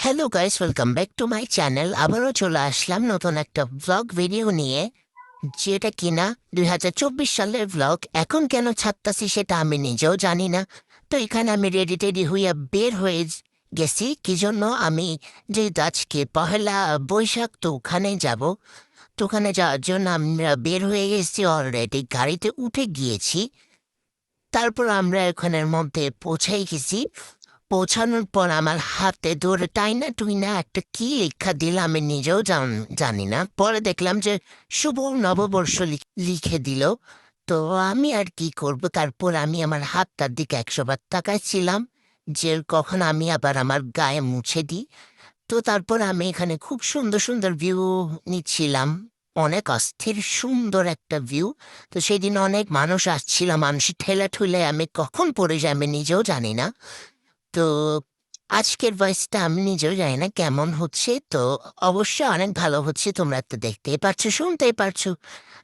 Hello guys, welcome back to my channel. আবারও চলে আসলাম নতুন একটা ব্লগ ভিডিও নিয়ে, যেটা কিনা 2024 সালের ব্লগ। এখন কেন ছাড়তাছি সেটা আমি নিজেও জানি না। তো এখানে আমি রেডি টেডি হইয়া বের হয়ে গেছি। কি জন্য? আমি যে আজকে পহেলা বৈশাখ, তো ওখানে যাব। তো ওখানে যাওয়ার জন্য আমরা বের হয়ে গেছি, অলরেডি গাড়িতে উঠে গিয়েছি। তারপর আমরা এখানের মধ্যে পৌঁছাই গেছি। পৌঁছানোর পর আমার হাতে ধরে টাইনা টুইনা একটা কি লেখা দিল আমি নিজেও জানি না। পরে দেখলাম যে শুভ নববর্ষ লিখে দিল। তো আমি আর কি করব, তারপর আমি আমার হাতটার দিকে 100 বার তাকাইছিলাম যে কখন আমি আবার আমার গায়ে মুছে দিই। তো তারপর আমি এখানে খুব সুন্দর সুন্দর ভিউ নিচ্ছিলাম। অনেক অস্থির সুন্দর একটা ভিউ। তো সেদিন অনেক মানুষ আসছিল, মানুষের ঠেলা ঠুলে আমি কখন পড়ে যাই আমি নিজেও জানি না। তো আজকের ভয়েসটা আমি নিজেও জানি না কেমন হচ্ছে। তো অবশ্যই অনেক ভালো হচ্ছে, তোমরা তো দেখতেই পারছো, শুনতেই পারছো।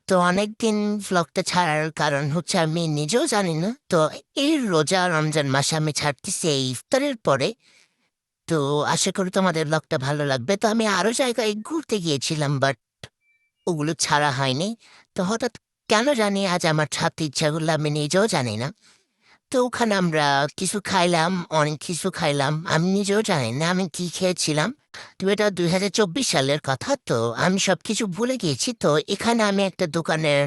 তো অনেকদিন ভ্লগটা ছাড়ার কারণ হচ্ছে আমি নিজেও জানি না। তো এই রোজা রমজান মাসে আমি ছাড়তেছি এই ইফতারের পরে। তো আশা করি তোমাদের ব্লগটা ভালো লাগবে। তো আমি আরো জায়গায় ঘুরতে গিয়েছিলাম, বাট ওগুলো ছাড়া হয়নি। তো হঠাৎ কেন জানি আজ আমার ছাড়তে ইচ্ছা করলো, আমি নিজেও জানি না। তো ওখানে আমরা কিছু খাইলাম, অনেক কিছু খাইলাম, আমি নিজেও জানি না আমি কি খেয়েছিলাম। তো এটা 2024 সালের কথা, তো আমি সবকিছু ভুলে গিয়েছি। তো এখানে আমি একটা দোকানের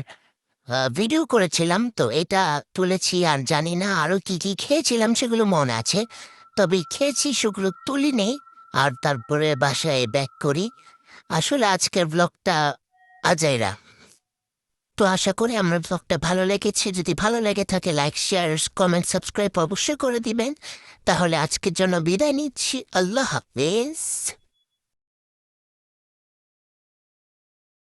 ভিডিও করেছিলাম, তো এটা তুলেছি। আর জানি না আরো কি কি খেয়েছিলাম, সেগুলো মনে আছে, তবে খেয়েছি সেগুলো তুলি নেই। আর তারপরে বাসায় ব্যাক করি। আসলে আজকের ব্লগটা আজাইরা। তো আশা করি আমার ব্লগটা ভালো লেগেছে। যদি ভালো লেগে থাকে লাইক, শেয়ার, কমেন্ট, সাবস্ক্রাইব অবশ্যই করে দিবেন। তাহলে আজকের জন্য বিদায় নিচ্ছি। আল্লাহ হাফেজ।